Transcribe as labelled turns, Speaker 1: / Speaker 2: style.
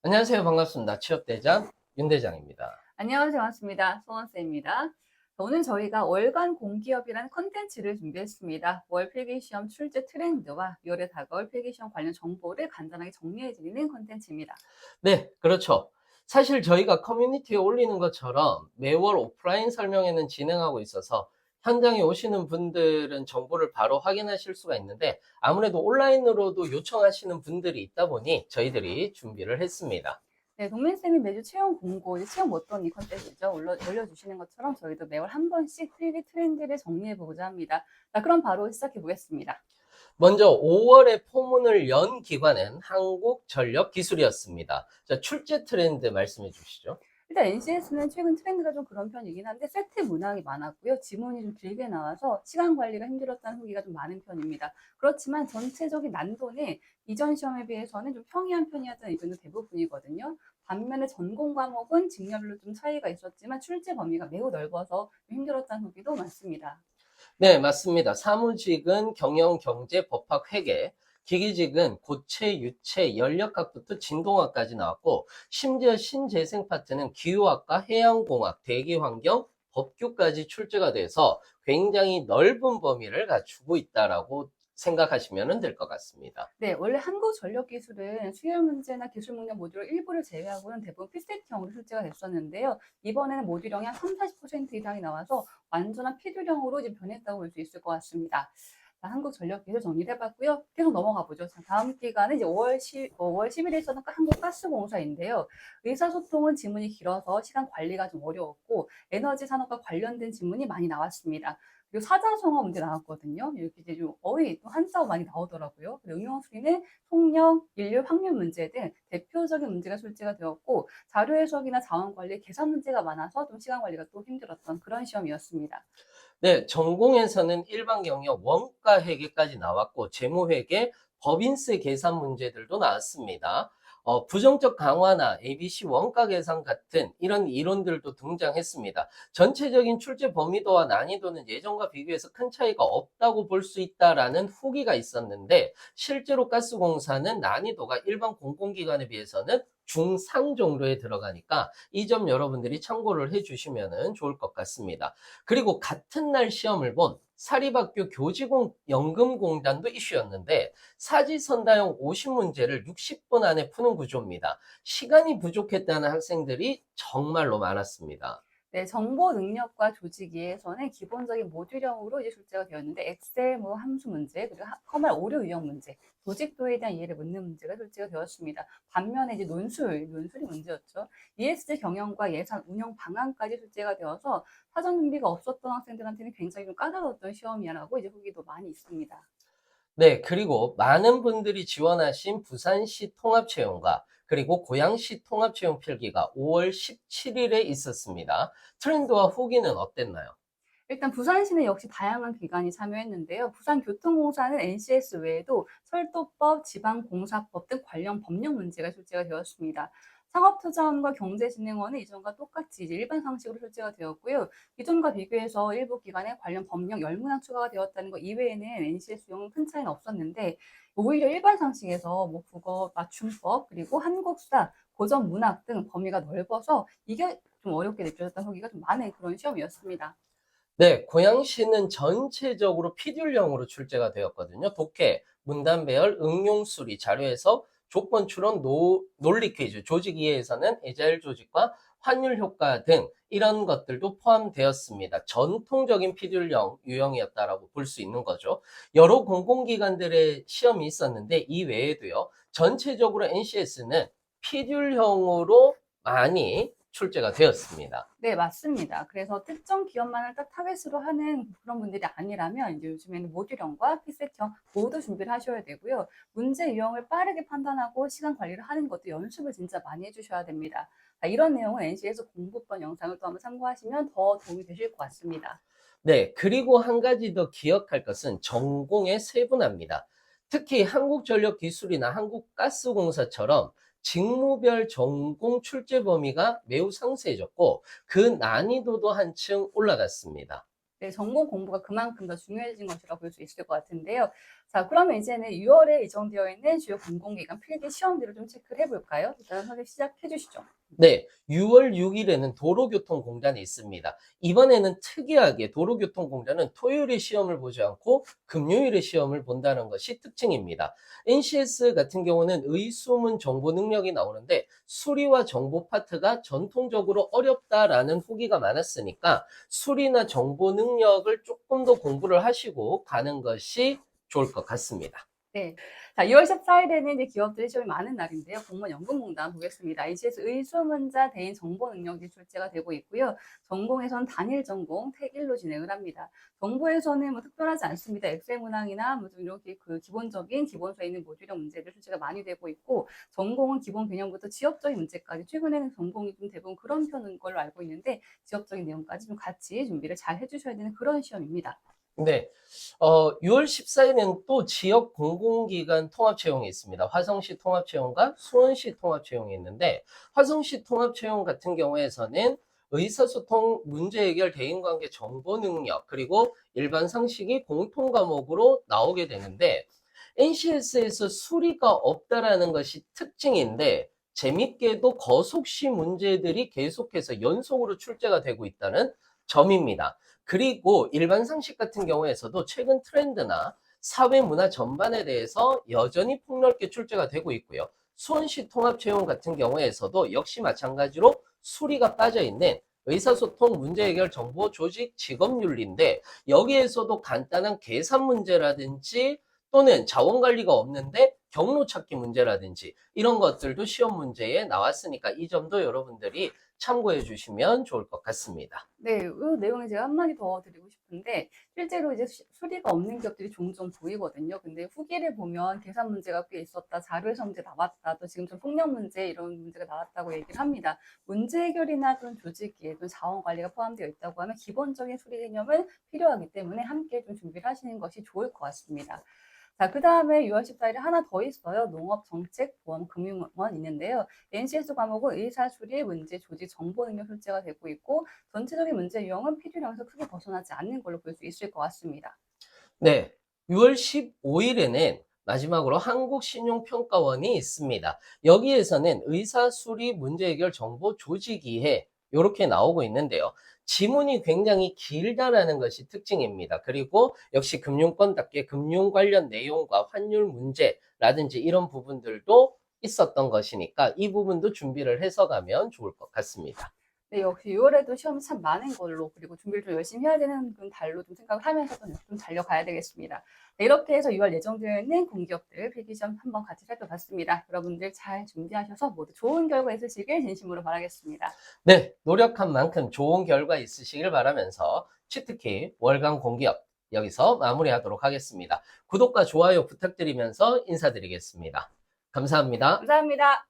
Speaker 1: 안녕하세요. 반갑습니다. 취업대장 윤대장입니다.
Speaker 2: 안녕하세요. 반갑습니다. 송원쌤입니다. 오늘 저희가 월간 공기업이라는 컨텐츠를 준비했습니다. 월 필기시험 출제 트렌드와 6월에 다가올 필기시험 관련 정보를 간단하게 정리해드리는 컨텐츠입니다.
Speaker 1: 네, 그렇죠. 사실 저희가 커뮤니티에 올리는 것처럼 매월 오프라인 설명회는 진행하고 있어서 현장에 오시는 분들은 정보를 바로 확인하실 수가 있는데 아무래도 온라인으로도 요청하시는 분들이 있다 보니 저희들이 준비를 했습니다.
Speaker 2: 네, 동민쌤이 매주 체험 공고, 체험 어떤 이 컨텐츠죠. 올려주시는 것처럼 저희도 매월 한 번씩 필기 트렌드를 정리해보고자 합니다. 자, 그럼 바로 시작해보겠습니다.
Speaker 1: 먼저 5월에 포문을 연 기관은 한국전력기술이었습니다. 자, 출제 트렌드 말씀해 주시죠.
Speaker 2: 일단 NCS는 최근 트렌드가 좀 그런 편이긴 한데 세트 문항이 많았고요. 지문이 좀 길게 나와서 시간 관리가 힘들었다는 후기가 좀 많은 편입니다. 그렇지만 전체적인 난도는 이전 시험에 비해서는 좀 평이한 편이었다는 의견도 대부분이거든요. 반면에 전공 과목은 직렬로 좀 차이가 있었지만 출제 범위가 매우 넓어서 좀 힘들었다는 후기도 많습니다.
Speaker 1: 네, 맞습니다. 사무직은 경영, 경제, 법학, 회계, 기기직은 고체, 유체, 연력학부터 진동학까지 나왔고, 심지어 신재생 파트는 기후학과, 해양공학, 대기환경, 법규까지 출제가 돼서 굉장히 넓은 범위를 갖추고 있다라고 생각하시면 될 것 같습니다.
Speaker 2: 네, 원래 한국전력기술은 수열 문제나 기술 문제 모듈 일부를 제외하고는 대부분 필셋형으로 출제가 됐었는데요. 이번에는 모듈형이 한 3, 40% 이상이 나와서 완전한 필두형으로 이제 변했다고 볼 수 있을 것 같습니다. 자, 한국전력기술 정리를 해봤고요. 계속 넘어가 보죠. 자, 다음 기간은 이제 5월 10일에 있었던 한국가스공사인데요. 의사소통은 지문이 길어서 시간 관리가 좀 어려웠고 에너지 산업과 관련된 지문이 많이 나왔습니다. 그리고 사자성어 문제 나왔거든요. 이렇게 이제 좀 어휘 또 한자어 많이 나오더라고요. 응용 수리는 속력, 인류, 확률 문제 등 대표적인 문제가 출제가 되었고 자료 해석이나 자원 관리, 계산 문제가 많아서 좀 시간 관리가 또 힘들었던 그런 시험이었습니다.
Speaker 1: 네, 전공에서는 일반 경영, 원가 회계까지 나왔고, 재무회계, 법인세 계산 문제들도 나왔습니다. 부정적 강화나 ABC 원가 계산 같은 이런 이론들도 등장했습니다. 전체적인 출제 범위도와 난이도는 예전과 비교해서 큰 차이가 없다고 볼 수 있다라는 후기가 있었는데, 실제로 가스공사는 난이도가 일반 공공기관에 비해서는 중상 정도에 들어가니까 이 점 여러분들이 참고를 해주시면 좋을 것 같습니다. 그리고 같은 날 시험을 본 사립학교 교직연금공단도 이슈였는데 사지선다형 50문제를 60분 안에 푸는 구조입니다. 시간이 부족했다는 학생들이 정말로 많았습니다.
Speaker 2: 네, 정보 능력과 조직 이해에서는 기본적인 모듈형으로 이제 출제가 되었는데 엑셀 뭐 함수 문제 그리고 커말 오류 유형 문제, 조직도에 대한 이해를 묻는 문제가 출제가 되었습니다. 반면에 이제 논술이 문제였죠. ESG 경영과 예산 운영 방안까지 출제가 되어서 사전 준비가 없었던 학생들한테는 굉장히 좀 까다로웠던 시험이라고 이제 후기도 많이 있습니다.
Speaker 1: 네, 그리고 많은 분들이 지원하신 부산시 통합채용과 그리고 고양시 통합채용 필기가 5월 17일에 있었습니다. 트렌드와 후기는 어땠나요?
Speaker 2: 일단 부산시는 역시 다양한 기관이 참여했는데요. 부산교통공사는 NCS 외에도 철도법, 지방공사법 등 관련 법령 문제가 출제가 되었습니다. 상업투자원과 경제진흥원은 이전과 똑같이 이제 일반 상식으로 출제가 되었고요. 이전과 비교해서 일부 기관에 관련 법령 10문항 추가가 되었다는 것 이외에는 NCS용은 큰 차이는 없었는데 오히려 일반 상식에서 뭐 국어, 맞춤법, 그리고 한국사, 고전 문학 등 범위가 넓어서 이게 좀 어렵게 느껴졌다는 후기가 좀 많은 그런 시험이었습니다.
Speaker 1: 네, 고양시는 전체적으로 피듈형으로 출제가 되었거든요. 독해, 문단 배열, 응용 수리, 자료 해석, 조건 추론, 논리 퀴즈, 조직 이해에서는 에자일 조직과 환율 효과 등 이런 것들도 포함되었습니다. 전통적인 피듈형 유형이었다라고 볼 수 있는 거죠. 여러 공공기관들의 시험이 있었는데 이 외에도요. 전체적으로 NCS는 피듈형으로 많이 출제가 되었습니다.
Speaker 2: 네, 맞습니다. 그래서 특정 기업만을 딱 타겟으로 하는 그런 분들이 아니라면 이제 요즘에는 모듈형과 피셋형 모두 준비를 하셔야 되고요. 문제 유형을 빠르게 판단하고 시간 관리를 하는 것도 연습을 진짜 많이 해주셔야 됩니다. 자, 이런 내용은 NC에서 공부본 영상을 또 한번 참고하시면 더 도움이 되실 것 같습니다.
Speaker 1: 네, 그리고 한 가지 더 기억할 것은 전공의 세분화입니다. 특히 한국전력기술이나 한국가스공사처럼 직무별 전공 출제 범위가 매우 상세해졌고 그 난이도도 한층 올라갔습니다.
Speaker 2: 네, 전공 공부가 그만큼 더 중요해진 것이라고 볼 수 있을 것 같은데요. 자, 그러면 이제는 6월에 예정되어 있는 주요 공공기관 필기 시험들을 좀 체크를 해볼까요? 일단 선생님 시작해 주시죠.
Speaker 1: 네, 6월 6일에는 도로교통공단이 있습니다. 이번에는 특이하게 도로교통공단은 토요일에 시험을 보지 않고 금요일에 시험을 본다는 것이 특징입니다. NCS 같은 경우는 의수문 정보 능력이 나오는데 수리와 정보 파트가 전통적으로 어렵다라는 후기가 많았으니까 수리나 정보 능력을 조금 더 공부를 하시고 가는 것이 좋을 것 같습니다.
Speaker 2: 네. 자, 2월 14일에는 이제 기업들의 시험이 많은 날인데요. 공무원 연금공단 보겠습니다. ICS 의수문자 대인 정보 능력이 출제가 되고 있고요. 전공에서는 단일 전공, 택일로 진행을 합니다. 정보에서는 뭐 특별하지 않습니다. 엑셀 문항이나 뭐 좀 이렇게 그 기본적인 기본서에 있는 모듈형 문제들 출제가 많이 되고 있고, 전공은 기본 개념부터 지역적인 문제까지 최근에는 전공이 좀 대부분 그런 편인 걸로 알고 있는데 지역적인 내용까지 좀 같이 준비를 잘 해주셔야 되는 그런 시험입니다.
Speaker 1: 네, 6월 14일에는 또 지역 공공기관 통합채용이 있습니다. 화성시 통합채용과 수원시 통합채용이 있는데, 화성시 통합채용 같은 경우에서는 의사소통, 문제해결, 대인관계, 정보능력, 그리고 일반 상식이 공통과목으로 나오게 되는데, NCS에서 수리가 없다라는 것이 특징인데, 재밌게도 거속시 문제들이 계속해서 연속으로 출제가 되고 있다는 점입니다. 그리고 일반 상식 같은 경우에서도 최근 트렌드나 사회 문화 전반에 대해서 여전히 폭넓게 출제가 되고 있고요. 수원시 통합채용 같은 경우에서도 역시 마찬가지로 수리가 빠져 있는 의사소통, 문제해결, 정보, 조직, 직업윤리인데 여기에서도 간단한 계산 문제라든지 또는 자원관리가 없는데 경로 찾기 문제라든지 이런 것들도 시험 문제에 나왔으니까 이 점도 여러분들이 참고해 주시면 좋을 것 같습니다.
Speaker 2: 네, 이 내용에 제가 한마디 더 드리고 싶은데, 실제로 이제 수리가 없는 기업들이 종종 보이거든요. 근데 후기를 보면 계산 문제가 꽤 있었다, 자료에서 문제 나왔다, 또 지금 좀 폭력 문제 이런 문제가 나왔다고 얘기를 합니다. 문제 해결이나 또는 조직이 또는 자원 관리가 포함되어 있다고 하면 기본적인 수리 개념은 필요하기 때문에 함께 좀 준비를 하시는 것이 좋을 것 같습니다. 자, 그 다음에 6월 14일에 하나 더 있어요. 농업, 정책, 보험, 금융원 있는데요. NCS 과목은 의사, 수리, 문제, 조직, 정보 능력 출제가 되고 있고, 전체적인 문제 유형은 필요량에서 크게 벗어나지 않는 걸로 볼 수 있을 것 같습니다.
Speaker 1: 네, 6월 15일에는 마지막으로 한국신용평가원이 있습니다. 여기에서는 의사, 수리, 문제 해결, 정보, 조직 이해 이렇게 나오고 있는데요. 지문이 굉장히 길다라는 것이 특징입니다. 그리고 역시 금융권답게 금융 관련 내용과 환율 문제라든지 이런 부분들도 있었던 것이니까 이 부분도 준비를 해서 가면 좋을 것 같습니다.
Speaker 2: 네, 역시 6월에도 시험이 참 많은 걸로, 그리고 준비를 좀 열심히 해야 되는 그런 달로 좀 생각을 하면서 좀 달려가야 되겠습니다. 네, 이렇게 해서 6월 예정되어 있는 공기업들 필기시험 한번 같이 살펴봤습니다. 여러분들 잘 준비하셔서 모두 좋은 결과 있으시길 진심으로 바라겠습니다.
Speaker 1: 네, 노력한 만큼 좋은 결과 있으시길 바라면서 치트키 월간 공기업 여기서 마무리하도록 하겠습니다. 구독과 좋아요 부탁드리면서 인사드리겠습니다. 감사합니다.
Speaker 2: 감사합니다.